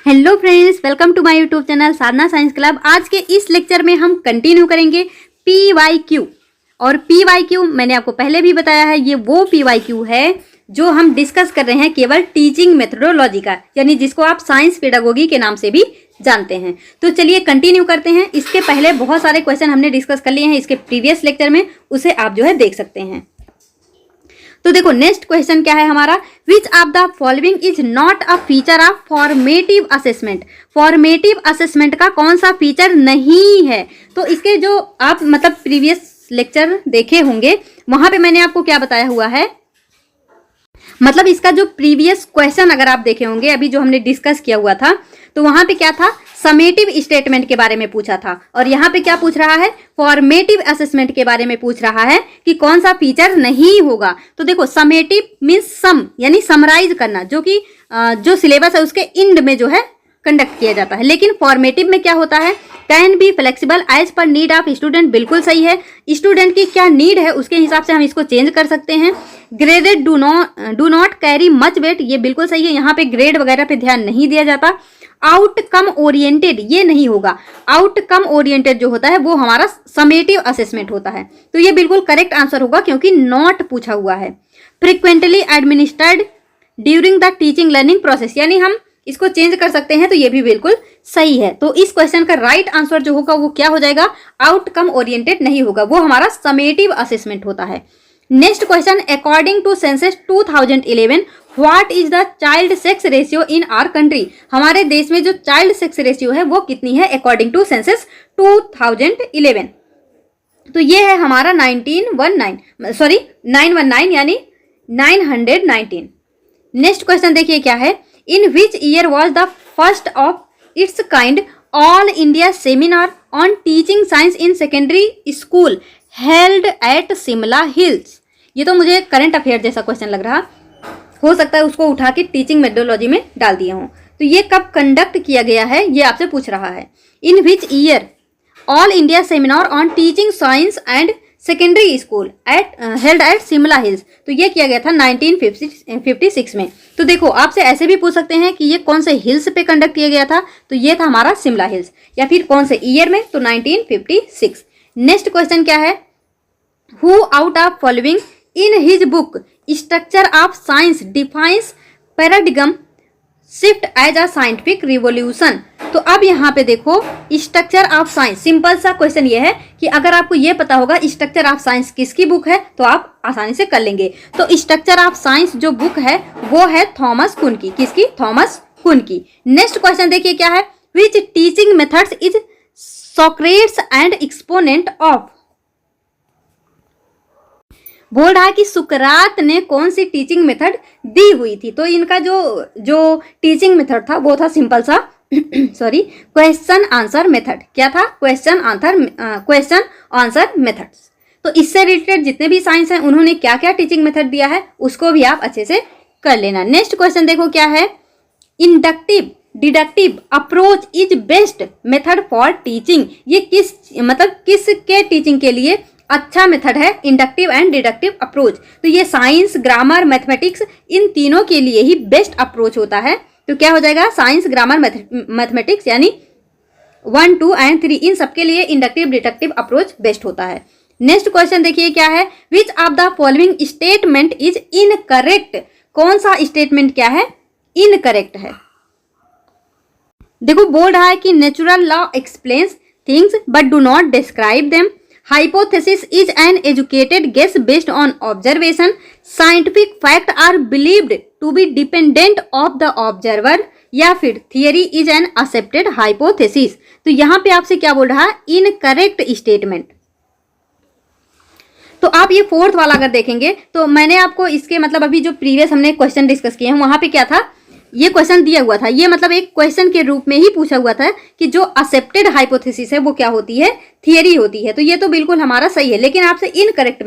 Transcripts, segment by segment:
Hello friends, welcome to my YouTube channel Sadhana science club. आज के इस लेक्चर में हम कंटिन्यू करेंगे PYQ। और PYQ मैंने आपको पहले भी बताया है, ये वो PYQ है जो हम डिस्कस कर रहे हैं केवल टीचिंग मेथोडोलॉजी का, यानी जिसको आप साइंस पेडागोगी के नाम से भी जानते हैं। तो चलिए कंटिन्यू करते हैं। इसके पहले बहुत सारे क्वेश्चन हमने डिस्कस कर लिए हैं इसके प्रीवियस लेक्चर में, उसे आप जो है देख सकते हैं। तो देखो नेक्स्ट क्वेश्चन क्या है हमारा, विच of the following is not a feature of formative assessment. Formative assessment का कौन सा फीचर नहीं है? तो इसके जो आप मतलब प्रीवियस लेक्चर देखे होंगे वहां पे मैंने आपको क्या बताया हुआ है, मतलब इसका जो प्रीवियस क्वेश्चन अगर आप देखे होंगे अभी जो हमने डिस्कस किया हुआ था, तो वहां पे क्या था, समेटिव स्टेटमेंट के बारे में पूछा था। और यहाँ पे क्या पूछ रहा है, फॉर्मेटिव असेसमेंट के बारे में पूछ रहा है कि कौन सा फीचर नहीं होगा। तो देखो समेटिव मीन्स सम, यानी समराइज करना, जो कि जो सिलेबस है उसके इंड में जो है कंडक्ट किया जाता है। लेकिन फॉर्मेटिव में क्या होता है, can be flexible as per need of student. बिल्कुल सही है, स्टूडेंट की क्या नीड है उसके हिसाब से हम इसको चेंज कर सकते हैं। Graded do not carry much weight, ये बिल्कुल सही है, यहाँ पे ग्रेड वगैरह पे ध्यान नहीं दिया जाता। आउटकम ओरिएंटेड, ये नहीं होगा। आउटकम ओरिएंटेड जो होता है वो हमारा समेटिव असेसमेंट होता है, तो ये बिल्कुल करेक्ट आंसर होगा क्योंकि नॉट पूछा हुआ है। Frequently administered during the teaching learning process, यानी हम इसको चेंज कर सकते हैं, तो ये भी बिल्कुल सही है। तो इस क्वेश्चन का राइट आंसर जो होगा वो क्या हो जाएगा, आउटकम ओरिएंटेड नहीं होगा, वो हमारा समेटिव असेसमेंट होता है। Next question, according to census 2011 what is the child sex ratio in our country. हमारे देश में जो चाइल्ड सेक्स रेशियो है वो कितनी है अकॉर्डिंग टू सेंसस 2011। तो ये है हमारा 919 यानी 919। नेक्स्ट क्वेश्चन देखिए क्या है, in which year was the first of its kind all India seminar on teaching science in secondary school held at Shimla hills. ये तो मुझे करंट अफेयर जैसा क्वेश्चन लग रहा, हो सकता है उसको उठा के टीचिंग मेथोडोलॉजी में डाल दिया हूँ। तो ये कब कंडक्ट किया गया है ये आपसे पूछ रहा है। In which year all India seminar on teaching science and secondary school held at Shimla hills. तो ये किया गया था 1956 में। तो देखो आपसे ऐसे भी पूछ सकते हैं कि ये कौन से हिल्स पे कंडक्ट किया गया था, तो ये था हमारा शिमला हिल्स, या फिर कौन से ईयर में, तो 1956। नेक्स्ट क्वेश्चन क्या है, who out of following in his book structure of science defines paradigm shift as a scientific revolution. तो अब यहाँ पे देखो स्ट्रक्चर ऑफ साइंस, सिंपल सा क्वेश्चन ये है कि अगर आपको ये पता होगा स्ट्रक्चर ऑफ साइंस किसकी बुक है तो आप आसानी से कर लेंगे। तो स्ट्रक्चर ऑफ साइंस जो बुक है वो है थॉमस कुन की, किसकी, थॉमस कुन की। नेक्स्ट क्वेश्चन देखिए क्या है, which teaching methods is Socrates and exponent of. बोल रहा है कि सुकरात ने कौन सी टीचिंग मेथड दी हुई थी। तो इनका जो टीचिंग मेथड था वो था सिंपल सा क्वेश्चन आंसर मेथड। क्या था, क्वेश्चन आंसर मेथड्स। तो इससे रिलेटेड जितने भी साइंस हैं उन्होंने क्या क्या टीचिंग मेथड दिया है उसको भी आप अच्छे से कर लेना। नेक्स्ट क्वेश्चन देखो क्या है, inductive deductive approach is best method for teaching. ये किसके टीचिंग के लिए अच्छा मेथड है, इंडक्टिव एंड डिडक्टिव अप्रोच। तो ये साइंस, ग्रामर, मैथमेटिक्स, इन तीनों के लिए ही बेस्ट अप्रोच होता है। तो क्या हो जाएगा, साइंस, ग्रामर, मैथमेटिक्स यानी 1, 2 एंड 3, इन सबके लिए इंडक्टिव डिडक्टिव अप्रोच बेस्ट होता है। नेक्स्ट क्वेश्चन देखिए क्या है, which of the following statement is incorrect. कौन सा स्टेटमेंट क्या है, इनकरेक्ट है। देखो बोल रहा है कि natural law explains things but do not describe them. Hypothesis is an educated guess based on observation. Scientific fact are believed to be dependent of the observer. या फिर theory is an accepted hypothesis. तो यहाँ पे आपसे क्या बोल रहा है, इनकरेक्ट स्टेटमेंट। तो आप ये फोर्थ वाला अगर देखेंगे तो मैंने आपको इसके मतलब अभी जो प्रीवियस हमने क्वेश्चन डिस्कस किए हैं वहां पे क्या था, ये क्वेश्चन दिया हुआ था, ये मतलब एक क्वेश्चन के रूप में ही पूछा हुआ था कि जो एक्सेप्टेड हाइपोथेसिस है वो क्या होती है, थियरी होती है। तो ये तो बिल्कुल हमारा सही है, लेकिन आपसे इनकरेक्ट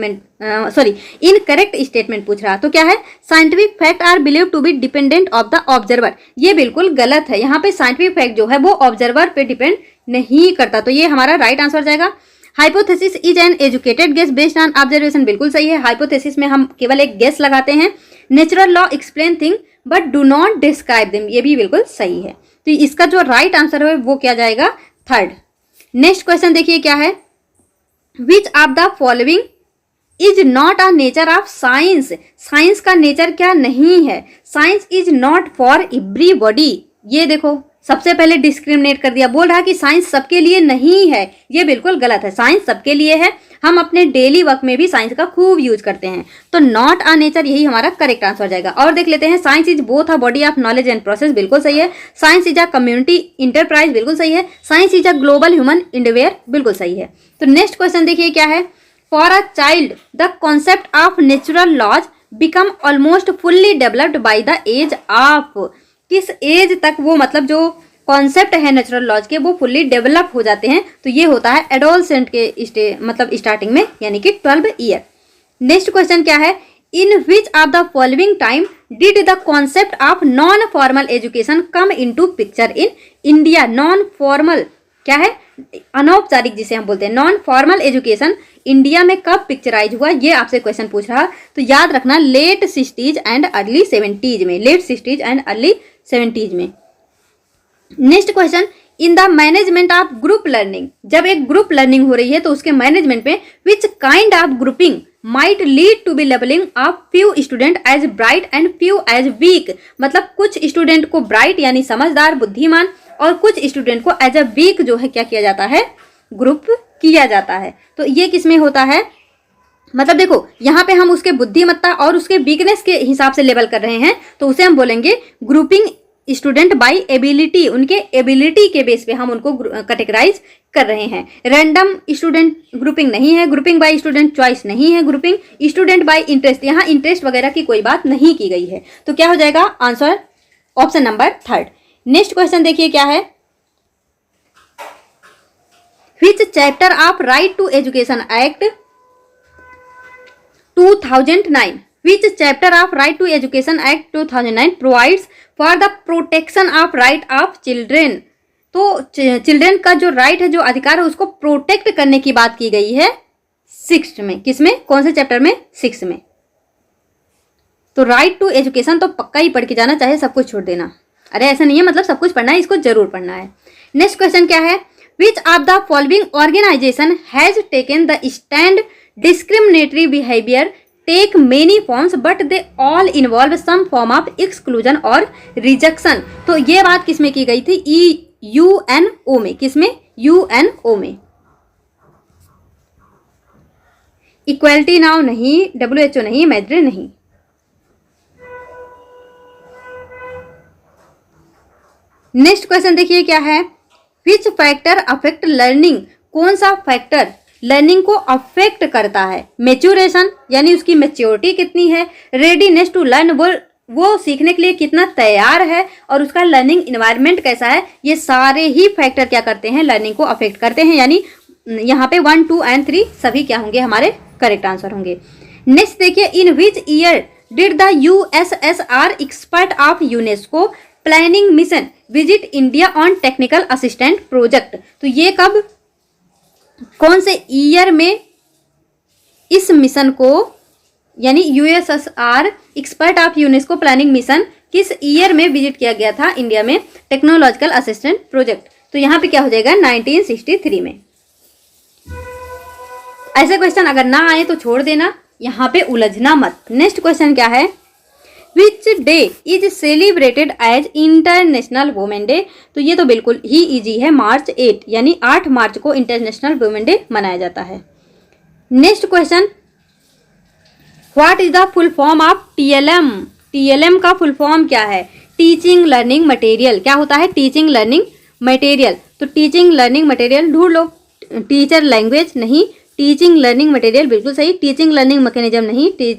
स्टेटमेंट पूछ रहा। तो क्या है, scientific fact are believe to be dependent of the observer. ये बिल्कुल गलत है, यहाँ पे साइंटिफिक फैक्ट जो है वो ऑब्जर्वर पे डिपेंड नहीं करता। तो ये हमारा राइट आंसर जाएगा। Hypothesis is an educated guess based on observation, बिल्कुल सही है। हाइपोथेसिस में हम केवल एक गेस लगाते हैं। Natural law explain thing but do not describe them, ये भी बिल्कुल सही है। तो इसका जो राइट आंसर है वो क्या जाएगा, थर्ड। नेक्स्ट क्वेश्चन देखिए क्या है, which of the following is not a nature of science, science का नेचर क्या नहीं है, science is not for everybody. ये देखो सबसे पहले डिस्क्रिमिनेट कर दिया, बोल रहा है कि साइंस सबके लिए नहीं है, ये बिल्कुल गलत है, साइंस सबके लिए है। हम अपने डेली वर्क में भी साइंस का खूब यूज करते हैं, तो नॉट अ नेचर यही हमारा करेक्ट आंसर जाएगा। और देख लेते हैं, science is both a body of knowledge and process, बिल्कुल सही है। Science is a community enterprise, बिल्कुल सही है। Science is a global human endeavour, बिल्कुल सही है। तो नेक्स्ट क्वेश्चन देखिए क्या है, for a child the concept of natural laws become almost fully developed by the age of, किस एज तक वो मतलब जो कॉन्सेप्ट है नेचुरल लॉज के वो फुल्ली डेवलप हो जाते हैं, तो ये होता है एडोलसेंट के मतलब स्टार्टिंग में, यानी कि 12 ईयर। नेक्स्ट क्वेश्चन क्या है, in which of the following time did the concept of non formal education come into picture in India. Non formal क्या है, अनौपचारिक जिसे हम बोलते हैं, नॉन फॉर्मल एजुकेशन इंडिया में कब पिक्चराइज हुआ, ये आपसे क्वेश्चन पूछ रहा। तो याद रखना late 60s and early 70s में, late 60s and early 70s में। Next question, in the management of group learning, जब एक ग्रुप लर्निंग हो रही है तो उसके मैनेजमेंट में which kind of grouping might lead to be labelling of few student as bright and few as weak, मतलब कुछ स्टूडेंट को ब्राइट यानी समझदार बुद्धिमान और कुछ स्टूडेंट को एज अ वीक जो है क्या किया जाता है, ग्रुप किया जाता है। तो ये किसमें होता है, मतलब देखो यहाँ पे हम उसके बुद्धिमत्ता और उसके वीकनेस के हिसाब से लेबल कर रहे हैं, तो उसे हम बोलेंगे ग्रुपिंग स्टूडेंट बाय एबिलिटी, उनके एबिलिटी के बेस पे हम उनको कैटेगराइज कर रहे हैं। रैंडम स्टूडेंट ग्रुपिंग नहीं है, ग्रुपिंग बाय स्टूडेंट चॉइस नहीं है, ग्रुपिंग स्टूडेंट बाय इंटरेस्ट, यहाँ इंटरेस्ट वगैरह की कोई बात नहीं की गई है। तो क्या हो जाएगा answer, option number third. Next question देखिए क्या है, which chapter of right to education act 2009, which chapter of right to education act 2009 provides for the protection of right of children। तो चिल्ड्रन का जो राइट है, जो अधिकार है, उसको प्रोटेक्ट करने की बात की गई है 6th में, किसमें, कौन से चैप्टर में, 6 में। तो राइट टू एजुकेशन तो पक्का ही पढ़ के जाना, चाहे सब कुछ छोड़ देना। अरे ऐसा नहीं है, मतलब सब कुछ पढ़ना है, इसको जरूर पढ़ना है। नेक्स्ट क्वेश्चन क्या है, which of the following organization has taken the stand discriminatory behavior take many forms but they all involve some form of exclusion और rejection। तो ये बात किसमें की गई थी, UNO में, किसमें, UNO में। इक्वलिटी नाउ नहीं, WHO नहीं, मैड्रिड नहीं। नेक्स्ट क्वेश्चन देखिए क्या है, विच फैक्टर अफेक्ट लर्निंग, कौन सा फैक्टर लर्निंग को अफेक्ट करता है। मेच्योरेशन यानी उसकी मेच्योरिटी कितनी है, रेडीनेस टू लर्न वो सीखने के लिए कितना तैयार है, और उसका लर्निंग इन्वायरमेंट कैसा है, ये सारे ही फैक्टर क्या करते हैं, लर्निंग को अफेक्ट करते हैं। यानी यहाँ पे 1, 2 एंड 3 सभी क्या होंगे, हमारे करेक्ट आंसर होंगे। नेक्स्ट देखिए, in which year did the USSR expert of UNESCO planning mission visit India on technical assistant project. तो ये कब, कौन से ईयर में इस मिशन को, यानी USSR expert of UNESCO planning mission किस ईयर में विजिट किया गया था इंडिया में टेक्नोलॉजिकल असिस्टेंट प्रोजेक्ट। तो यहाँ पे क्या हो जाएगा, 1963 में। ऐसे क्वेश्चन अगर ना आए तो छोड़ देना, यहाँ पे उलझना मत। नेक्स्ट क्वेश्चन क्या है, which day is celebrated as international women day. तो ये तो बिल्कुल ही इजी है, March 8 यानी 8 मार्च को इंटरनेशनल वुमेन डे मनाया जाता है। Next question, what is the full form of TLM। TLM का फुल फॉर्म क्या है, टीचिंग लर्निंग मटेरियल। क्या होता है, टीचिंग लर्निंग मटेरियल। तो टीचिंग लर्निंग मटेरियल ढूंढ लो, टीचर लैंग्वेज नहीं, टीचिंग लर्निंग मटेरियल बिल्कुल सही, टीचिंग लर्निंग मैकेनिज्म नहीं,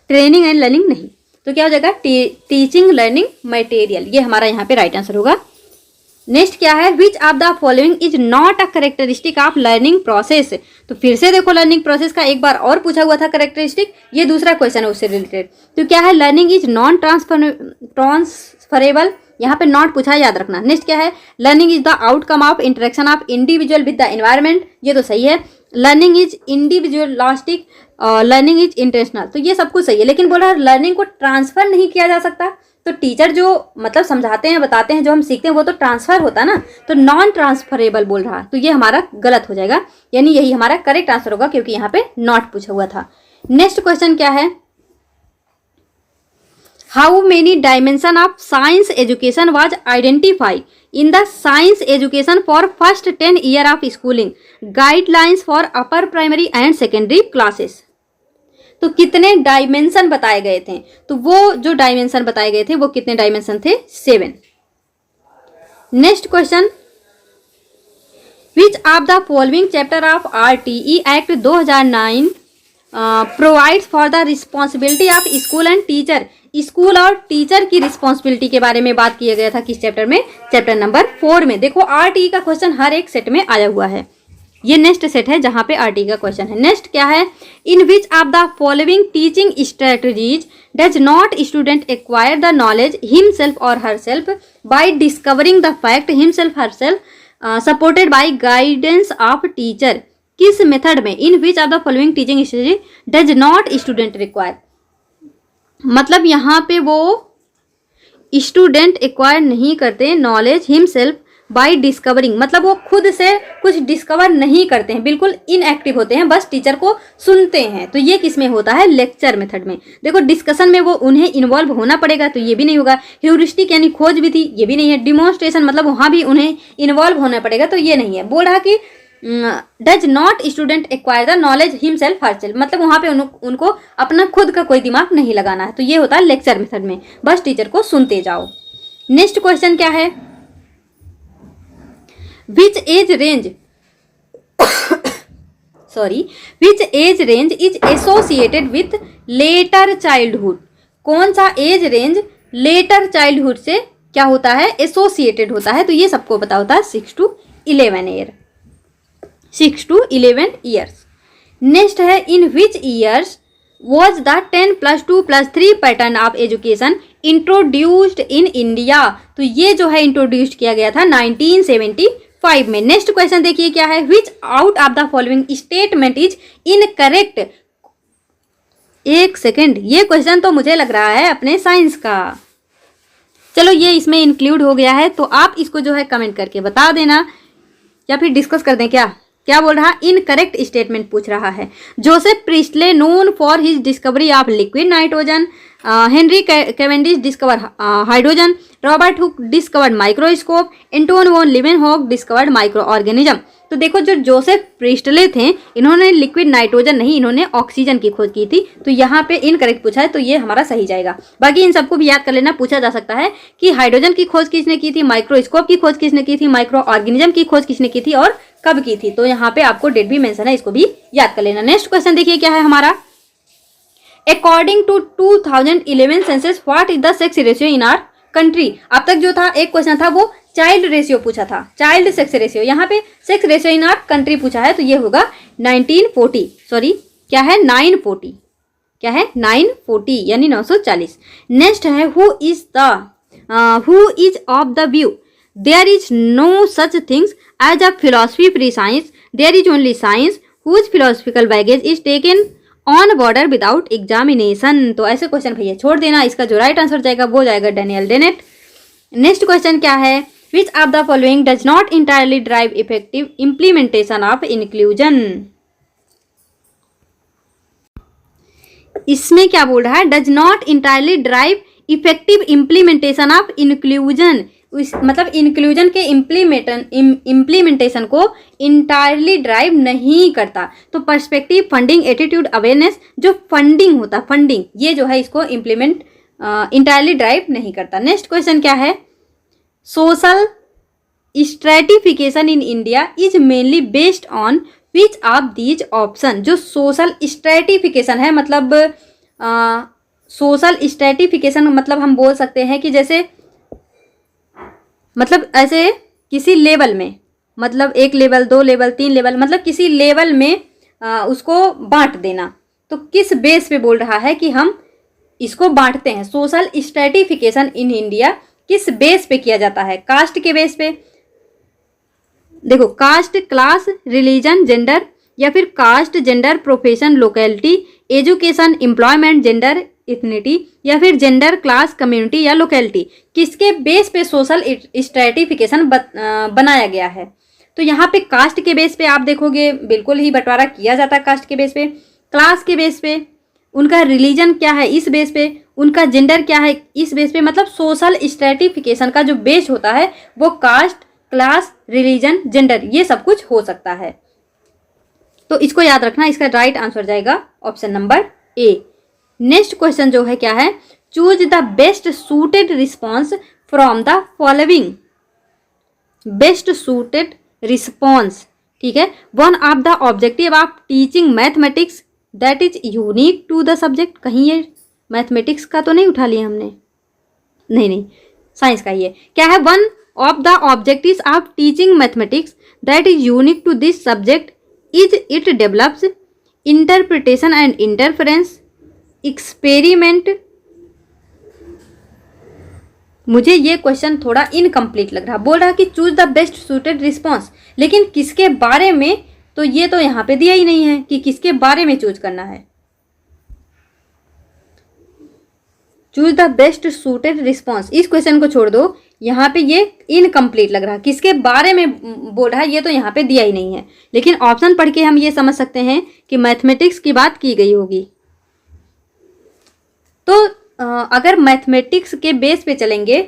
ट्रेनिंग एंड लर्निंग नहीं। तो क्या हो जाएगा, टीचिंग लर्निंग मटेरियल, ये हमारा यहाँ पे राइट आंसर होगा। नेक्स्ट क्या है, which of the following is not a characteristic of learning process. तो फिर से देखो, लर्निंग प्रोसेस का एक बार और पूछा हुआ था कैरेक्टरिस्टिक, ये दूसरा क्वेश्चन है उससे रिलेटेड। तो क्या है, लर्निंग इज नॉन ट्रांसफरेबल, यहाँ पे नॉट पूछा है, याद रखना। नेक्स्ट क्या है, learning is the outcome of interaction of individual with the environment, ये तो सही है। Learning is individualistic, learning is intentional, तो ये सब कुछ सही है। लेकिन बोला लर्निंग को ट्रांसफर नहीं किया जा सकता, तो टीचर जो मतलब समझाते हैं, बताते हैं, जो हम सीखते हैं वो तो ट्रांसफर होता ना, तो नॉन ट्रांसफरेबल बोल रहा, तो ये हमारा गलत हो जाएगा, यानी यही हमारा करेक्ट आंसर होगा, क्योंकि यहाँ पे नॉट पूछा हुआ था। नेक्स्ट क्वेश्चन क्या है, how many dimension of science education was identify in the science education for first 10 year of schooling guidelines for upper primary and secondary classes. तो कितने डायमेंशन बताए गए थे, तो वो जो डायमेंशन बताए गए थे वो कितने डायमेंशन थे, 7। Next question, which of the following chapter of RTE act 2009 provides for the responsibility of school and teacher. School और टीचर की रिस्पॉन्सिबिलिटी के बारे में बात किया गया था किस चैप्टर में, चैप्टर नंबर 4 में। देखो RTE का क्वेश्चन हर एक सेट में आया हुआ है, ये नेक्स्ट सेट है जहां पे RTE का क्वेश्चन है। नेक्स्ट क्या है, in which of the following teaching strategies does not student acquire the knowledge himself और herself by discovering the fact himself herself supported by guidance of teacher. किस method में, in which of the following teaching strategy does not student require, मतलब यहाँ पे वो student acquire नहीं करते knowledge himself by discovering, मतलब वो खुद से कुछ डिस्कवर नहीं करते हैं, बिल्कुल इनएक्टिव होते हैं, बस टीचर को सुनते हैं। तो ये किस में होता है, लेक्चर मेथड में। देखो डिस्कशन में वो उन्हें इन्वॉल्व होना पड़ेगा, तो ये भी नहीं होगा। ह्यूरिस्टिक यानी खोज विधि, ये भी नहीं है। डिमॉन्स्ट्रेशन मतलब वहाँ भी उन्हें इन्वॉल्व होना पड़ेगा, तो ये नहीं है। बोल रहा कि does not student acquire the knowledge himself herself, मतलब वहाँ पे उनको अपना खुद का कोई दिमाग नहीं लगाना है, तो ये होता है लेक्चर मेथड में, बस टीचर को सुनते जाओ। नेक्स्ट क्वेश्चन क्या है, which age range which age range is associated with later childhood। कौन सा एज रेंज लेटर चाइल्डहुड से क्या होता है, एसोसिएटेड होता है, तो ये सबको पता होता है 6 to 11 ईयर्स। नेक्स्ट है, in which years was the 10+2+3 pattern of education introduced in India. तो ये जो है इंट्रोड्यूस्ड किया गया था 1975 में। नेक्स्ट क्वेश्चन देखिए क्या है, विच out of the following statement is incorrect. एक सेकेंड, ये क्वेश्चन तो मुझे लग रहा है अपने साइंस का, चलो ये इसमें इंक्लूड हो गया है, तो आप इसको जो है कमेंट करके बता देना, या फिर डिस्कस कर दें। क्या बोल रहा, इनकरेक्ट स्टेटमेंट पूछ रहा है। Joseph Priestley known for his discovery of liquid nitrogen, Henry Cavendish discover hydrogen, Robert Hooke discovered microscope, Anton von Leeuwenhoek discovered micro organism. तो देखो जो जोसेफ प्रिस्टले थे, इन्होंने लिक्विड नाइट्रोजन नहीं, इन्होंने ऑक्सीजन की खोज की थी, तो यहाँ पे इनकरेक्ट पूछा है, तो ये हमारा सही जाएगा। बाकी इन सबको भी याद कर लेना, पूछा जा सकता है कि हाइड्रोजन की खोज किसने की थी, माइक्रोस्कोप की खोज किसने की थी, माइक्रो ऑर्गेनिज्म की खोज किसने की थी और कब की थी। तो यहाँ पे आपको डेट भी मेंशन है, इसको भी याद कर लेना। नेक्स्ट क्वेश्चन देखिए क्या है हमारा, according to 2011 census what is the sex ratio in our country. अब तक जो था एक क्वेश्चन था वो चाइल्ड रेशियो पूछा था, चाइल्ड सेक्स रेशियो, यहाँ पे sex ratio in our country पूछा है, तो ये होगा 940 यानी 940। नेक्स्ट है, who is of the view there is no such things as a philosophy free science, there is only science whose philosophical baggage is taken on board without examination. तो ऐसे question भैया छोड़ देना, इसका जो राइट आंसर जाएगा वो जाएगा डैनियल डेनेट। नेक्स्ट क्वेश्चन क्या है, which of the following does not entirely drive effective implementation of inclusion. इसमें क्या बोल रहा है, does not entirely drive effective implementation of inclusion, मतलब इंक्लूजन के इम्प्लीमेंटेशन को इंटायरली ड्राइव नहीं करता। तो पर्सपेक्टिव, फंडिंग, एटीट्यूड, अवेयरनेस, जो फंडिंग होता, फंडिंग ये जो है इसको इम्प्लीमेंट इंटायरली ड्राइव नहीं करता। नेक्स्ट क्वेश्चन क्या है, social stratification in India is mainly based on which of these option. जो सोशल स्ट्रेटिफिकेशन है, मतलब सोशल स्ट्रेटिफिकेशन मतलब हम बोल सकते हैं कि जैसे मतलब ऐसे किसी लेवल में, मतलब 1 लेवल 2 लेवल 3 लेवल, मतलब किसी लेवल में उसको बांट देना। तो किस बेस पे बोल रहा है कि हम इसको बांटते हैं, सोशल स्ट्रेटिफिकेशन इन इंडिया किस बेस पे किया जाता है, कास्ट के बेस पे। देखो कास्ट, क्लास, रिलीजन, जेंडर, या फिर caste, gender, profession, locality, education, employment, gender, ethnicity या फिर जेंडर, क्लास, कम्युनिटी या लोकेलिटी, किसके बेस पे सोशल स्ट्रेटिफिकेशन बनाया गया है। तो यहाँ पे कास्ट के बेस पे आप देखोगे बिल्कुल ही बंटवारा किया जाता है कास्ट के बेस पे, क्लास के बेस पे, उनका रिलीजन क्या है इस बेस पे, उनका जेंडर क्या है इस बेस पे। मतलब सोशल स्ट्रेटिफिकेशन का जो बेस होता है वो कास्ट, क्लास, रिलीजन, जेंडर ये सब कुछ हो सकता है। तो इसको याद रखना, इसका राइट आंसर जाएगा option number A. Next question जो है क्या है, choose the best suited response from the following. Best suited response, ठीक है। One of the objective of teaching mathematics that is unique to the subject. कहीं ये mathematics का तो नहीं उठा लिया हमने, नहीं, साइंस का ही है। क्या है, one of the objectives of teaching mathematics that is unique to this subject is it develops interpretation and interference, experiment. मुझे ये क्वेश्चन थोड़ा इनकम्प्लीट लग रहा, बोल रहा कि choose the best suited response, लेकिन किसके बारे में, तो ये तो यहाँ पे दिया ही नहीं है कि किसके बारे में चूज करना है। Choose the best suited response, इस क्वेश्चन को छोड़ दो, यहाँ पे ये इनकम्प्लीट लग रहा, किसके बारे में बोल रहा है ये तो यहाँ पे दिया ही नहीं है। लेकिन ऑप्शन पढ़ के हम ये समझ सकते हैं कि मैथमेटिक्स की बात की गई होगी। तो अगर मैथमेटिक्स के बेस पे चलेंगे,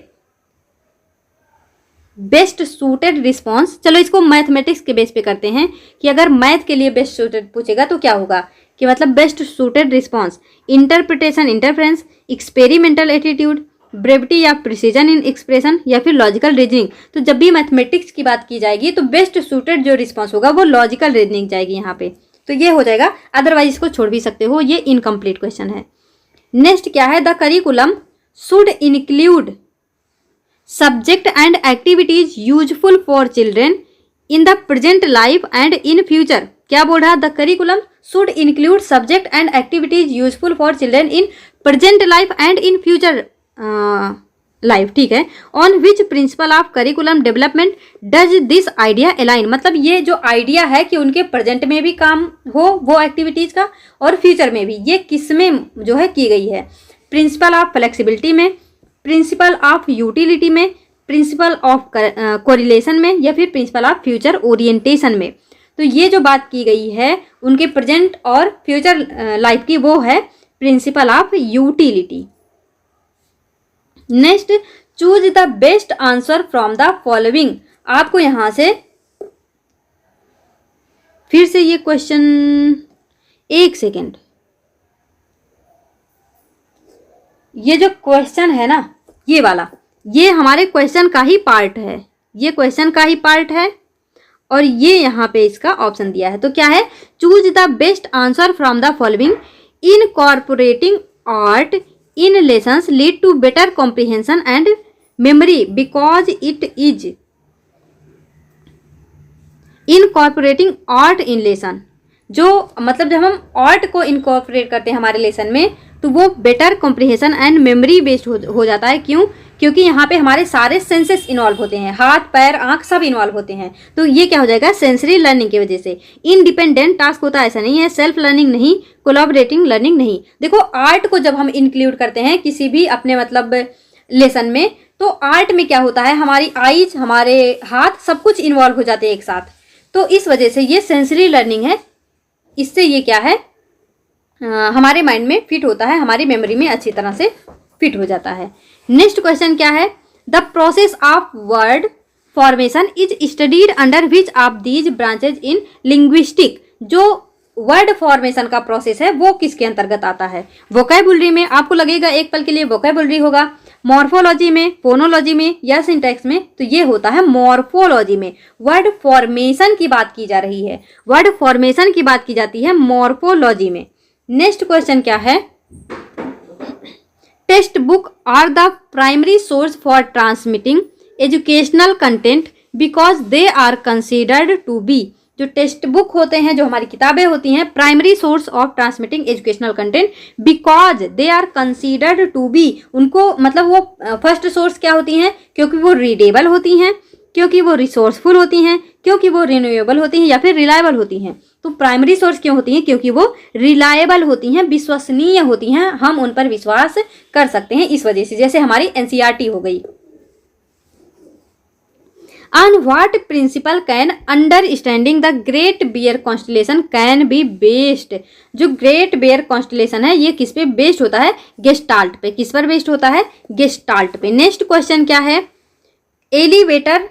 बेस्ट सूटेड रिस्पॉन्स, चलो इसको मैथमेटिक्स के बेस पे करते हैं कि अगर मैथ के लिए बेस्ट सूटेड पूछेगा तो क्या होगा कि मतलब best suited response, interpretation, interference, experimental attitude, brevity या प्रिसीजन इन एक्सप्रेशन या फिर लॉजिकल रीजनिंग। तो जब भी मैथमेटिक्स की बात की जाएगी तो बेस्ट सूटेड जो रिस्पॉन्स होगा वो लॉजिकल रीजनिंग जाएगी यहाँ पे, तो ये हो जाएगा। अदरवाइज इसको छोड़ भी सकते हो, ये इनकम्प्लीट क्वेश्चन है। नेक्स्ट क्या है, the curriculum should include subject and activities useful for children in the present life and in future. क्या बोल रहा है, the curriculum should include subject and activities useful for children in present life and in future life, ठीक है। On which principle of curriculum development does this idea align. मतलब ये जो idea है कि उनके प्रेजेंट में भी काम हो वो एक्टिविटीज का और फ्यूचर में भी, ये किस में जो है की गई है, प्रिंसिपल ऑफ फ्लेक्सिबिलिटी में, प्रिंसिपल ऑफ यूटिलिटी में, प्रिंसिपल ऑफ कोरिलेशन में या फिर प्रिंसिपल ऑफ फ्यूचर ओरिएंटेशन में। तो ये जो बात की गई है उनके प्रेजेंट और फ्यूचर लाइफ की, वो है principle of utility. Next, choose the best answer from the following. आपको यहां से फिर से ये क्वेश्चन, एक सेकेंड, ये जो क्वेश्चन है ना ये वाला, ये हमारे क्वेश्चन का ही पार्ट है, ये क्वेश्चन का ही पार्ट है और ये यहाँ पे इसका ऑप्शन दिया है। तो क्या है, choose the best answer from the following, incorporating art in lessons lead to better comprehension and memory because it is incorporating art in lesson। जो मतलब जब हम आर्ट को इनकॉर्पोरेट करते हैं हमारे लेसन में तो वो better comprehension and memory based हो जाता है। क्यों? क्योंकि यहाँ पे हमारे सारे सेंसेस इन्वॉल्व होते हैं, हाथ पैर आंख सब इन्वॉल्व होते हैं। तो ये क्या हो जाएगा, सेंसरी लर्निंग की वजह से। इंडिपेंडेंट टास्क होता है ऐसा नहीं है, सेल्फ लर्निंग नहीं, कोलैबोरेटिंग लर्निंग नहीं। देखो आर्ट को जब हम इंक्लूड करते हैं किसी भी अपने मतलब लेसन में, तो आर्ट में क्या होता है, हमारी आईज, हमारे हाथ सब कुछ इन्वॉल्व हो जाते हैं एक साथ। तो इस वजह से ये सेंसरी लर्निंग है, इससे ये क्या है हमारे माइंड में फिट होता है, हमारी मेमोरी में अच्छी तरह से फिट हो जाता है। नेक्स्ट क्वेश्चन क्या है, the process of word formation is studied under which of these branches in linguistic. जो वर्ड फॉर्मेशन का प्रोसेस है वो किसके अंतर्गत आता है? वोकैबुलरी में, आपको लगेगा एक पल के लिए वोकैबुलरी होगा, मॉर्फोलॉजी में, फोनोलॉजी में या सिंटैक्स में, तो ये होता है मॉर्फोलॉजी में। वर्ड फॉर्मेशन की बात की जा रही है, वर्ड फॉर्मेशन की बात की जाती है मॉर्फोलॉजी में। नेक्स्ट क्वेश्चन क्या है, text book are the primary source for transmitting educational content because they are considered to be. जो टेक्स्ट बुक होते हैं, जो हमारी किताबें होती हैं, primary source of transmitting educational content because they are considered to be. उनको मतलब वो फर्स्ट सोर्स क्या होती हैं, क्योंकि वो रीडेबल होती हैं, क्योंकि वो रिसोर्सफुल होती हैं, क्योंकि वो रिन्यूएबल होती हैं, या फिर रिलायबल होती हैं। तो प्राइमरी सोर्स क्यों होती हैं? क्योंकि वो रिलायबल होती हैं, विश्वसनीय होती हैं, हम उन पर विश्वास कर सकते हैं इस वजह से, जैसे हमारी एनसीईआरटी हो गई। On what principle can understanding the Great Bear Constellation can be based? जो ग्रेट बेयर कॉन्स्टलेशन है ये किस पे बेस्ड होता है? गेस्टाल्ट पे। किस पर बेस्ड होता है? गेस्टाल्ट पे। नेक्स्ट क्वेश्चन क्या है? Elevator,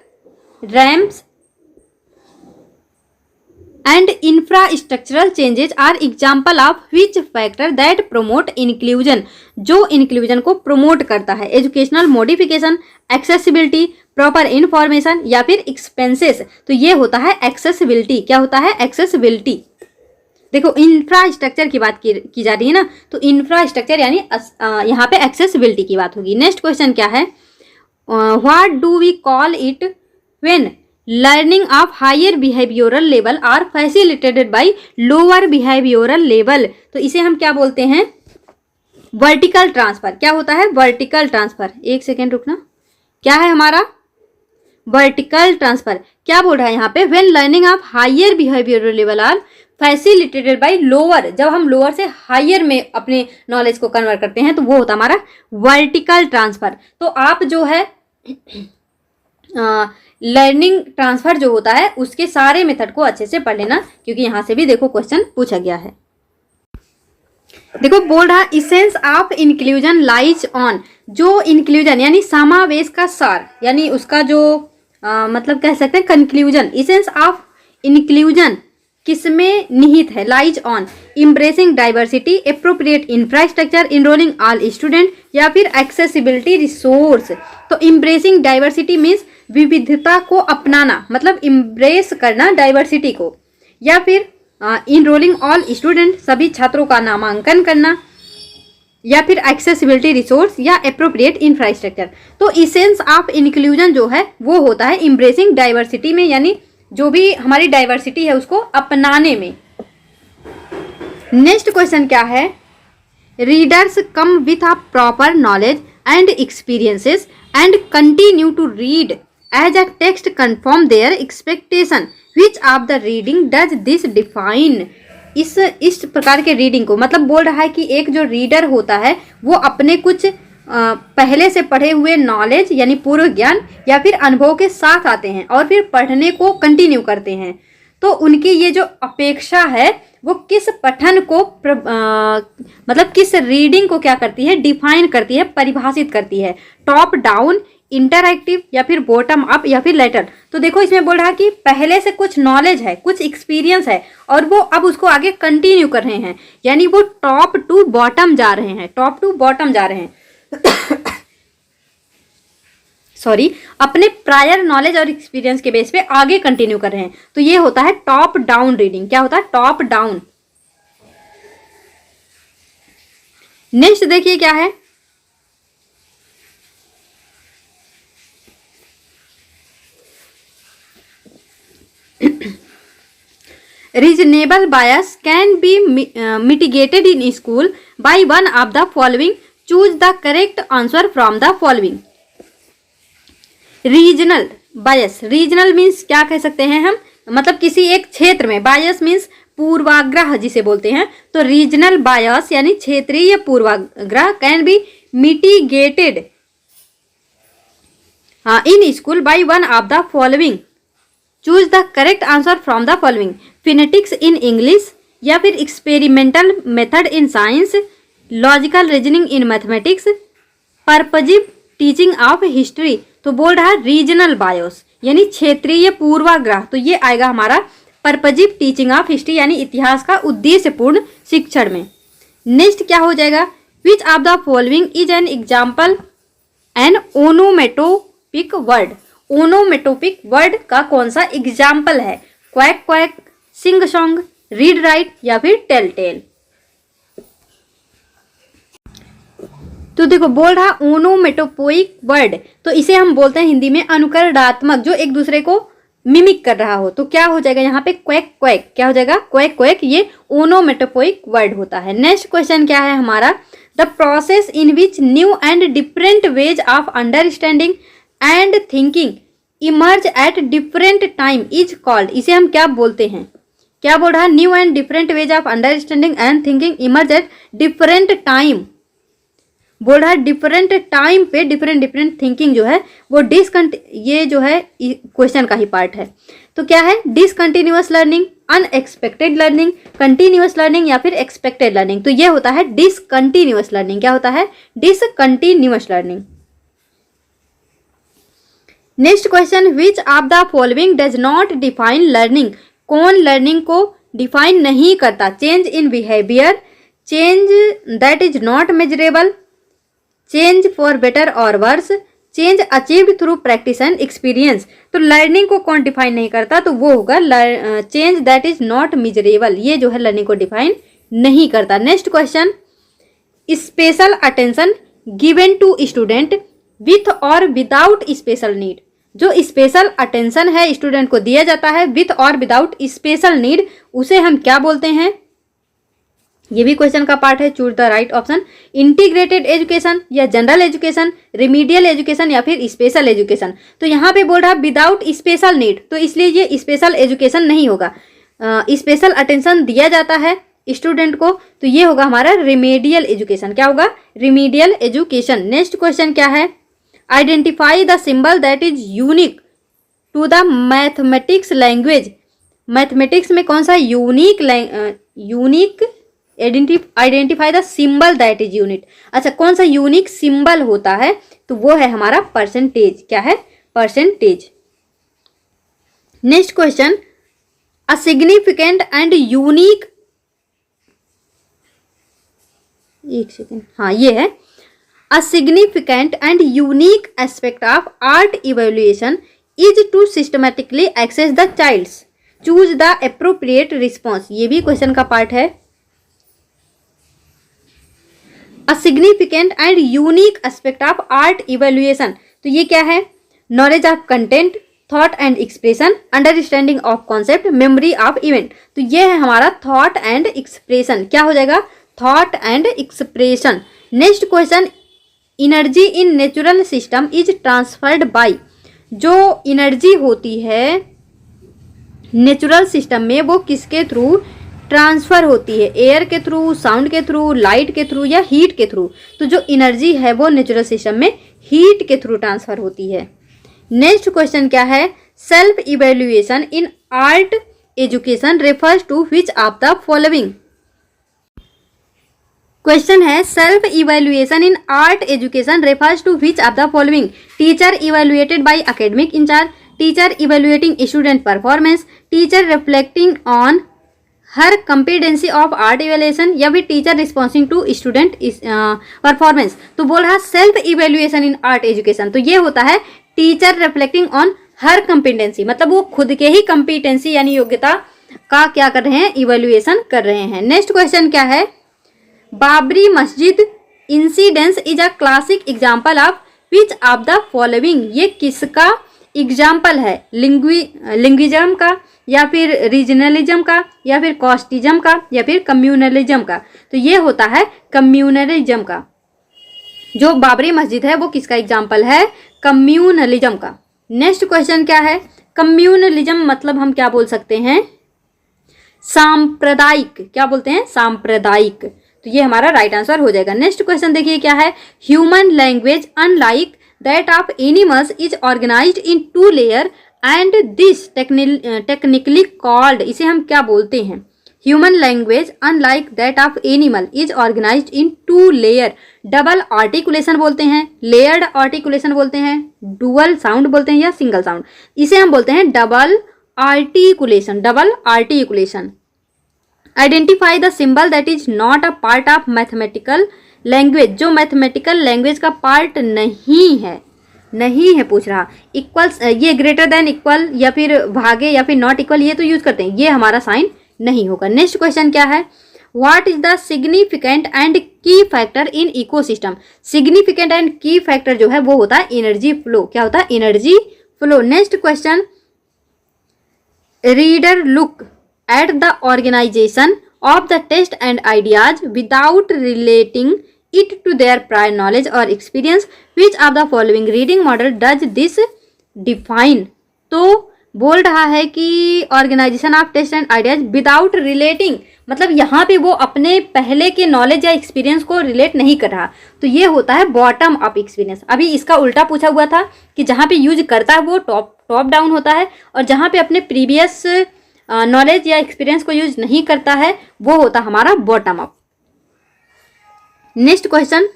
ramps and infrastructural changes are example of which factor that promote inclusion? जो इंक्लूजन को प्रोमोट करता है। Educational modification, accessibility, proper information, या फिर एक्सपेंसेस। तो ये होता है एक्सेसिबिलिटी। क्या होता है? एक्सेसिबिलिटी। देखो इंफ्रास्ट्रक्चर की बात की जा रही है ना, तो इंफ्रास्ट्रक्चर यानी यहाँ पे एक्सेसिबिलिटी की बात होगी। नेक्स्ट क्वेश्चन क्या है? What do we call it when learning of higher behavioural level are facilitated by lower behavioural level? तो इसे हम क्या बोलते हैं? Vertical transfer. क्या होता है? Vertical transfer. एक सेकेंड रुकना, क्या है हमारा? Vertical transfer. क्या बोल रहा है यहाँ पे? When learning of higher behavioural level are facilitated by lower, जब हम लोअर से हायर में अपने नॉलेज को कन्वर्ट करते हैं तो वो होता हमारा वर्टिकल ट्रांसफर। तो आप जो है लर्निंग ट्रांसफर जो होता है उसके सारे मेथड को अच्छे से पढ़ लेना, क्योंकि यहाँ से भी देखो क्वेश्चन पूछा गया है। देखो बोल रहा essence of inclusion lies on, जो इंक्लूजन यानी समावेश का सार, यानी उसका जो मतलब कह सकते हैं कंक्लूजन। इसेंस ऑफ इंक्लूजन किसमें निहित है? Lies on embracing diversity, appropriate infrastructure, enrolling all student, या फिर एक्सेसिबिलिटी रिसोर्स। तो एम्ब्रेसिंग डाइवर्सिटी मीन्स विविधता को अपनाना, मतलब एम्ब्रेस करना डाइवर्सिटी को, या फिर इनरोलिंग ऑल स्टूडेंट, सभी छात्रों का नामांकन करना, या फिर एक्सेसिबिलिटी रिसोर्स, या एप्रोप्रिएट इंफ्रास्ट्रक्चर। तो इसेंस ऑफ इंक्लूजन जो है वो होता है एम्ब्रेसिंग डाइवर्सिटी में, यानी जो भी हमारी डाइवर्सिटी है उसको अपनाने में। नेक्स्ट क्वेश्चन क्या है? Readers come with a proper knowledge and experiences and continue to read as a text confirm their expectation, which of the reading does this define? इस प्रकार के रीडिंग को मतलब बोल रहा है कि एक जो रीडर होता है वो अपने कुछ पहले से पढ़े हुए नॉलेज यानी पूर्व ज्ञान या फिर अनुभव के साथ आते हैं और फिर पढ़ने को कंटिन्यू करते हैं। तो उनकी ये जो अपेक्षा है वो किस पठन को मतलब किस रीडिंग को क्या करती है? डिफाइन करती है, परिभाषित करती है। टॉप डाउन, इंटरैक्टिव, या फिर बॉटम अप, या फिर लेटर। तो देखो इसमें बोल रहा है कि पहले से कुछ नॉलेज है, कुछ एक्सपीरियंस है और वो अब उसको आगे कंटिन्यू कर रहे हैं, यानी वो टॉप टू बॉटम जा रहे हैं, टॉप टू बॉटम जा रहे हैं सॉरी, अपने प्रायर नॉलेज और एक्सपीरियंस के बेस पे आगे कंटिन्यू कर रहे हैं। तो ये होता है टॉप डाउन रीडिंग। क्या होता है? Top down. नेक्स्ट देखिए क्या है? Reasonable bias can be mitigated in school by one of the following. Choose the correct answer from the following. Regional bias, regional means क्या कह सकते हैं हम? मतलब किसी एक क्षेत्र में, बायस मीन्स पूर्वाग्रह जिसे बोलते हैं। तो रीजनल बायस यानी क्षेत्रीय पूर्वाग्रह can be mitigated in school by one of the following. Choose the correct answer from the following. Phonetics in English, या फिर experimental method in science, logical reasoning in mathematics, purposive teaching of history. तो बोल रहा है regional बायस यानी क्षेत्रीय पूर्वाग्रह। तो ये आएगा हमारा पर्पजिव टीचिंग ऑफ हिस्ट्री यानी इतिहास का उद्देश्यपूर्ण शिक्षण में। नेक्स्ट क्या हो जाएगा? Which of the following is an example an onomatopoeic word. Onomatopoeic word का कौन सा एग्जाम्पल है? Quack quack, sing song, read write, या फिर टेल टेल। तो देखो बोल रहा ओनोमेटोपोइक वर्ड, तो इसे हम बोलते हैं हिंदी में अनुकरणात्मक, जो एक दूसरे को मिमिक कर रहा हो। तो क्या हो जाएगा यहाँ पे? Quack quack. क्या हो जाएगा? Quack quack. ये ओनोमेटोपोइक वर्ड होता है। नेक्स्ट क्वेश्चन क्या है हमारा? The process in which new and different ways of understanding and thinking emerge at different time is called, इसे हम क्या बोलते हैं? क्या बोल रहा है? New and different ways of understanding and thinking emerge at different time. बोल रहा है डिफरेंट टाइम पे डिफरेंट थिंकिंग जो है वो ये जो है क्वेश्चन का ही पार्ट है। तो क्या है? Discontinuous learning, unexpected learning, continuous learning या फिर एक्सपेक्टेड लर्निंग। तो ये होता है डिसकंटिन्यूअस लर्निंग। क्या होता है? Discontinuous learning. Next question, which of the following does not define learning? कौन लर्निंग को डिफाइन नहीं करता? Change in behaviour, change that is not measurable, change for better और worse, change achieved through practice and experience. तो learning को कौन define नहीं करता? तो वो होगा change that is not measurable. ये जो है लर्निंग को डिफाइन नहीं करता। Next question, special attention given to student with और विदाउट स्पेशल नीड। जो स्पेशल अटेंशन है स्टूडेंट को दिया जाता है विथ और विदाउट स्पेशल नीड, उसे हम क्या बोलते हैं? ये भी क्वेश्चन का पार्ट है, choose the right option. Integrated education या जनरल एजुकेशन, रिमीडियल एजुकेशन या फिर स्पेशल एजुकेशन। तो यहाँ पे बोल रहा है विदाउट स्पेशल नीड, तो इसलिए ये स्पेशल एजुकेशन नहीं होगा। स्पेशल अटेंशन दिया जाता है स्टूडेंट को, तो ये होगा हमारा रिमीडियल एजुकेशन। क्या होगा? Remedial education. नेक्स्ट क्वेश्चन क्या है? Identify the symbol that is unique to the mathematics language. Mathematics में कौन सा unique identify the symbol that is unit. अच्छा, कौन सा यूनिक सिंबल होता है? तो वो है हमारा परसेंटेज। क्या है? Percentage. Next question, a significant and unique, एक सेकेंड, हाँ ये है, a significant and unique aspect of art evaluation is to systematically access the child's, choose the appropriate response. ये भी क्वेश्चन का पार्ट है। A significant and unique aspect of art evaluation, तो ये क्या है? Knowledge of content, thought and expression, understanding of concept, memory of event. तो ये है हमारा थॉट एंड एक्सप्रेशन। क्या हो जाएगा? Thought and expression. Next question, energy in natural system is transferred by. जो एनर्जी होती है नेचुरल सिस्टम में वो किसके थ्रू ट्रांसफर होती है? एयर के थ्रू, साउंड के थ्रू, लाइट के थ्रू या हीट के थ्रू? तो जो एनर्जी है वो नेचुरल सिस्टम में हीट के थ्रू ट्रांसफर होती है। नेक्स्ट क्वेश्चन क्या है? Self evaluation in art education refers to which of the following. Question है, self evaluation in art education refers to which of the following? Teacher evaluated by academic incharge, teacher evaluating student performance, teacher reflecting on her competency of art evaluation या फिर teacher रिस्पॉन्सिंग to student performance. तो बोल रहा self evaluation in art education, तो ये होता है teacher reflecting on her competency, मतलब वो खुद के ही कंपिटेंसी यानी योग्यता का क्या कर रहे हैं? इवेल्युएशन कर रहे हैं। नेक्स्ट क्वेश्चन क्या है? बाबरी मस्जिद incidence is a classic example of which of the following. ये किसका एग्जाम्पल है? लिंग्विज्म का या फिर रीजनलिज्म का या फिर कॉस्टिज्म का या फिर कम्युनलिज्म का? तो ये होता है कम्युनलिज्म का। जो बाबरी मस्जिद है वो किसका एग्जाम्पल है? कम्युनलिज्म का। नेक्स्ट क्वेश्चन क्या है? कम्युनलिज्म मतलब हम क्या बोल सकते हैं? सांप्रदायिक। क्या बोलते हैं? सांप्रदायिक। तो ये हमारा राइट आंसर हो जाएगा। नेक्स्ट क्वेश्चन देखिए क्या है? Human language unlike that of animals is organised in 2 layer and this technically called. इसे हम क्या बोलते हैं? Human language unlike that of animal is organised in 2 layer. Double articulation बोलते हैं, लेयर्ड आर्टिकुलेशन बोलते हैं, डुअल साउंड बोलते हैं या सिंगल साउंड। इसे हम बोलते हैं double articulation. Double articulation. Identify the symbol that is not a part of mathematical language. जो मैथमेटिकल लैंग्वेज का पार्ट नहीं है पूछ रहा। इक्वल्स, ये ग्रेटर देन इक्वल या फिर भागे या फिर नॉट इक्वल, ये तो यूज करते हैं, ये हमारा साइन नहीं होगा। नेक्स्ट क्वेश्चन क्या है? What is the significant and key factor in ecosystem. Significant and key factor जो है वो होता है एनर्जी फ्लो। क्या होता है? Energy flow. Next question, reader look at the organisation of the test and ideas without relating it to their prior knowledge or experience. Which of the following reading model does this? Define, तो बोल रहा है कि organisation of test and ideas without relating, मतलब यहाँ पे वो अपने पहले के नॉलेज या एक्सपीरियंस को रिलेट नहीं कर रहा, तो ये होता है बॉटम अप एक्सपीरियंस। अभी इसका उल्टा पूछा हुआ था कि जहाँ पे यूज करता है वो टॉप डाउन होता है, और जहाँ पे अपने प्रीवियस नॉलेज या एक्सपीरियंस को यूज नहीं करता है वो होता हमारा bottom up. Next question,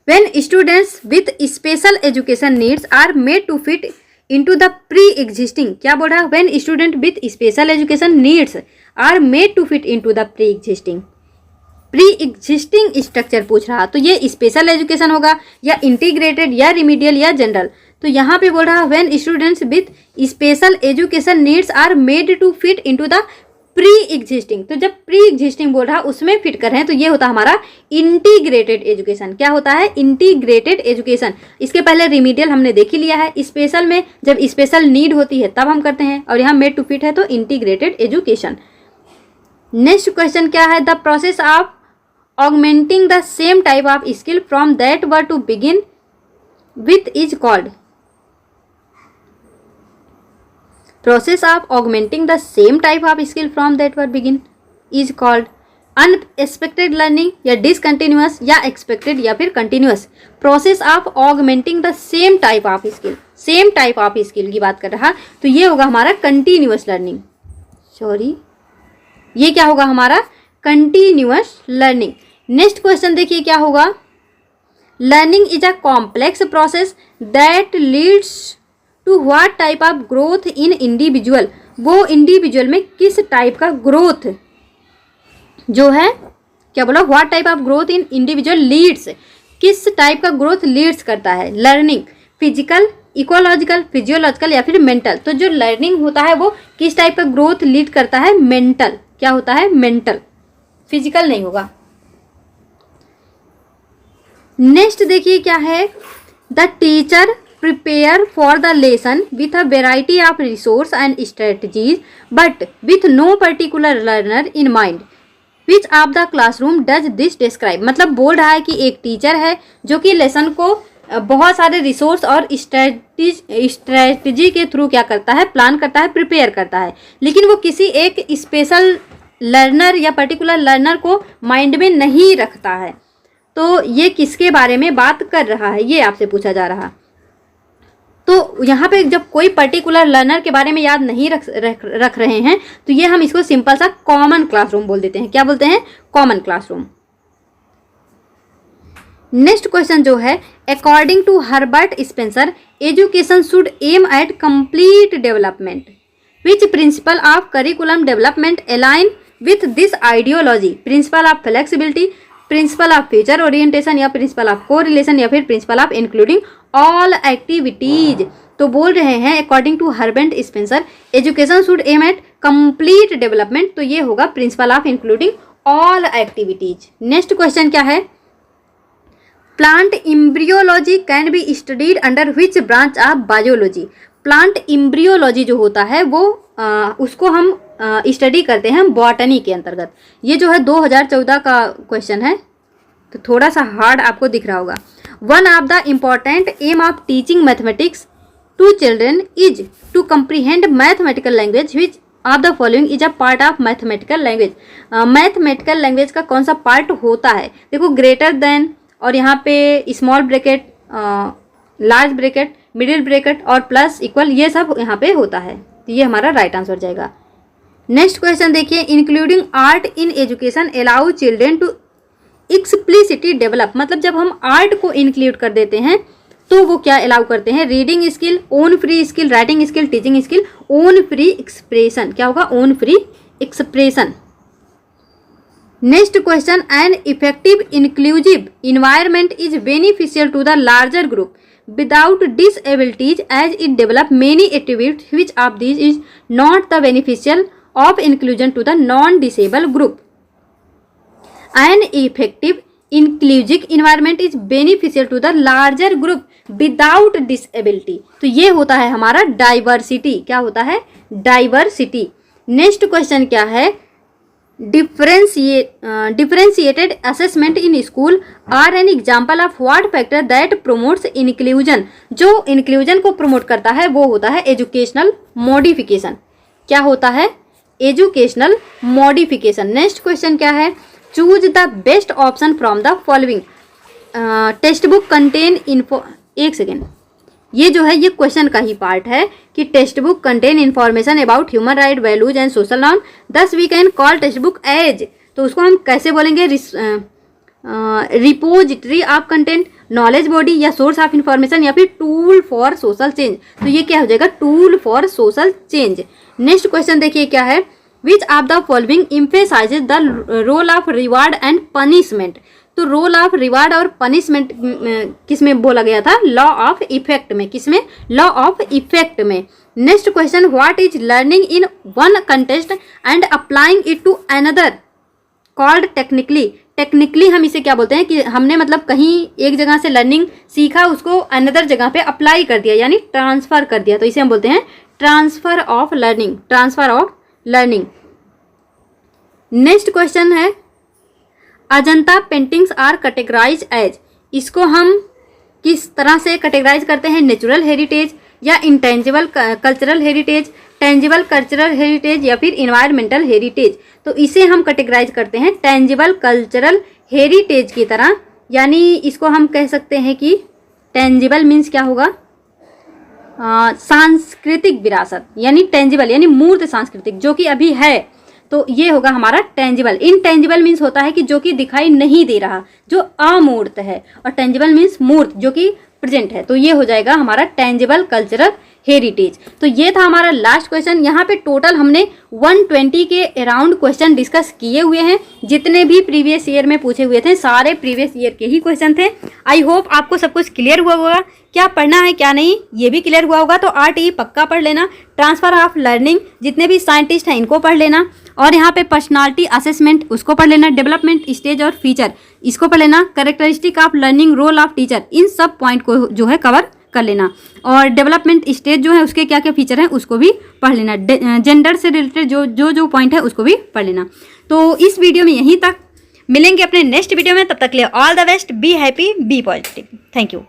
when students with special education needs are made to fit into the pre existing, क्या बोल रहा है, when student with special education needs are made to fit into the pre existing structure पूछ रहा, तो ये special education होगा या इंटीग्रेटेड या रिमीडियल या जनरल। तो यहाँ पे बोल रहा है when students with special education needs are made to fit into the pre existing, तो जब प्री एग्जिस्टिंग बोल रहा है उसमें फिट कर रहे हैं तो ये होता है हमारा इंटीग्रेटेड एजुकेशन। क्या होता है, इंटीग्रेटेड एजुकेशन। इसके पहले रिमीडियल हमने देख ही लिया है, स्पेशल में जब स्पेशल नीड होती है तब हम करते हैं, और यहाँ मेड टू फिट है तो इंटीग्रेटेड एजुकेशन। नेक्स्ट क्वेश्चन क्या है, the process of augmenting the same type of skill from that were to begin with is called, process of augmenting the same type of skill from that were begin is called unexpected learning या discontinuous या expected या फिर continuous। process of augmenting the same type of skill, same type of skill की बात कर रहा, तो ये होगा हमारा continuous learning, ये क्या होगा हमारा continuous learning। नेक्स्ट क्वेश्चन देखिए क्या होगा, learning is a complex process that leads to what type of growth in individual, वो इंडिविजुअल में किस टाइप का ग्रोथ जो है, क्या बोला, what type of growth in individual leads, किस टाइप का ग्रोथ लीड्स करता है, लर्निंग फिजिकल, इकोलॉजिकल, फिजियोलॉजिकल या फिर मेंटल। तो जो लर्निंग होता है वो किस टाइप का ग्रोथ लीड करता है, मेंटल, क्या होता है, मेंटल, फिजिकल नहीं होगा। नेक्स्ट देखिए क्या है, the teacher prepare for the lesson with a variety of resource and strategies but with no particular learner in mind, which of the classroom does this describe, मतलब बोल रहा है कि एक टीचर है जो कि लेसन को बहुत सारे रिसोर्स और स्ट्रेटजी के थ्रू क्या करता है, प्लान करता है, प्रिपेयर करता है, लेकिन वो किसी एक स्पेशल लर्नर या पर्टिकुलर लर्नर को माइंड में नहीं रखता है। तो ये किसके बारे में बात कर रहा है, ये आपसे पूछा जा रहा। तो यहाँ पे जब कोई पर्टिकुलर लर्नर के बारे में याद नहीं रख रहे हैं तो ये हम इसको सिंपल सा कॉमन क्लासरूम बोल देते हैं। क्या बोलते हैं, कॉमन क्लासरूम। नेक्स्ट क्वेश्चन जो है, according to Herbert Spencer education should aim at complete development, which principle of curriculum development align with this ideology, principle of flexibility, principle of future orientation या principle of correlation या फिर principle of including all activities. तो बोल रहे हैं according to Herbert Spencer education should aim at complete development, तो ये होगा principle of including all activities. Next question क्या है, plant embryology can be studied under which branch of biology. Plant embryology जो होता है वो उसको हम स्टडी करते हैं बॉटनी के अंतर्गत। ये जो है 2014 का क्वेश्चन है, तो थोड़ा सा हार्ड आपको दिख रहा होगा। One of the important aim of teaching mathematics to children is to comprehend mathematical language which of the following is a part of mathematical language. Mathematical language का कौन सा पार्ट होता है, देखो ग्रेटर देन और यहाँ पे small bracket, large bracket, middle bracket और प्लस इक्वल, ये सब यहाँ पे होता है, तो ये हमारा राइट आंसर जाएगा। नेक्स्ट क्वेश्चन देखिए, including art in education allow children to explicitly develop, मतलब जब हम आर्ट को इंक्लूड कर देते हैं तो वो क्या अलाउ करते हैं, reading skill, own free skill, writing skill, teaching skill, own free expression. क्या होगा, own free expression. Next question, an effective inclusive environment is beneficial to the larger group without disabilities as it develop many attributes, which of these is not the beneficial of inclusion to the non-disabled group? An effective inclusive environment is beneficial to the larger group without disability, तो ये होता है हमारा diversity. क्या होता है, diversity. Next question क्या है, differentiated assessment in school are an example of what factor that promotes inclusion। जो inclusion को promote करता है वो होता है educational modification। क्या होता है? educational modification। नेक्स्ट क्वेश्चन क्या है? Choose the best option from the following. Text book contain info, एक सेकेंड, ये जो है ये क्वेश्चन का ही पार्ट है कि textbook contain information about human right, values and social norm, thus we can call textbook as. तो उसको हम कैसे बोलेंगे? Repository of content, knowledge body या सोर्स ऑफ इंफॉर्मेशन या फिर टूल फॉर सोशल चेंज। तो ये क्या हो जाएगा? Tool for social change. Next question देखिए क्या है? Which of the following emphasises the role of reward and punishment. तो रोल ऑफ रिवार्ड और पनिशमेंट किस में बोला गया था? लॉ ऑफ इफेक्ट में। किस में? लॉ ऑफ इफेक्ट में। Next question, what is learning in one contest and applying it to another called technically. Technically हम इसे क्या बोलते हैं कि हमने मतलब कहीं एक जगह से लर्निंग सीखा, उसको अनदर जगह पे अप्लाई कर दिया, यानी ट्रांसफर कर दिया, तो इसे हम बोलते हैं transfer of learning. Transfer of learning. Next question है, Ajanta paintings are categorize as. इसको हम किस तरह से कैटेगराइज करते हैं? नेचुरल हेरिटेज या intangible cultural heritage, tangible cultural heritage या फिर इन्वायरमेंटल हेरिटेज। तो इसे हम कैटेगराइज करते हैं टेंजिबल कल्चरल हेरिटेज की तरह, यानी इसको हम कह सकते हैं कि टेंजिबल मीन्स क्या होगा? सांस्कृतिक विरासत, यानी टेंजिबल यानी मूर्त सांस्कृतिक, जो कि अभी है, तो ये होगा हमारा टेंजिबल। इनटेंजिबल मीन्स होता है कि जो कि दिखाई नहीं दे रहा, जो अमूर्त है, और टेंजिबल मीन्स मूर्त, जो कि प्रेजेंट है। तो ये हो जाएगा हमारा टेंजिबल कल्चरल हेरिटेज। तो ये था हमारा लास्ट क्वेश्चन। यहाँ पे टोटल हमने 120 के अराउंड क्वेश्चन डिस्कस किए हुए हैं। जितने भी प्रीवियस ईयर में पूछे हुए थे सारे प्रीवियस ईयर के ही क्वेश्चन थे। आई होप आपको सब कुछ क्लियर हुआ होगा, क्या पढ़ना है क्या नहीं ये भी क्लियर हुआ होगा। तो RTE पक्का पढ़ लेना, ट्रांसफर ऑफ लर्निंग जितने भी साइंटिस्ट हैं इनको पढ़ लेना, और यहाँ पे पर्सनालिटी असेसमेंट उसको पढ़ लेना, डेवलपमेंट स्टेज और फीचर इसको पढ़ लेना, characteristic of learning, role of teacher, इन सब पॉइंट को जो है कवर कर लेना, और डेवलपमेंट स्टेज जो है उसके क्या क्या फीचर हैं उसको भी पढ़ लेना, जेंडर से रिलेटेड जो पॉइंट है उसको भी पढ़ लेना। तो इस वीडियो में यहीं तक, मिलेंगे अपने नेक्स्ट वीडियो में, तब तक के लिए all the best, be happy, be positive. Thank you.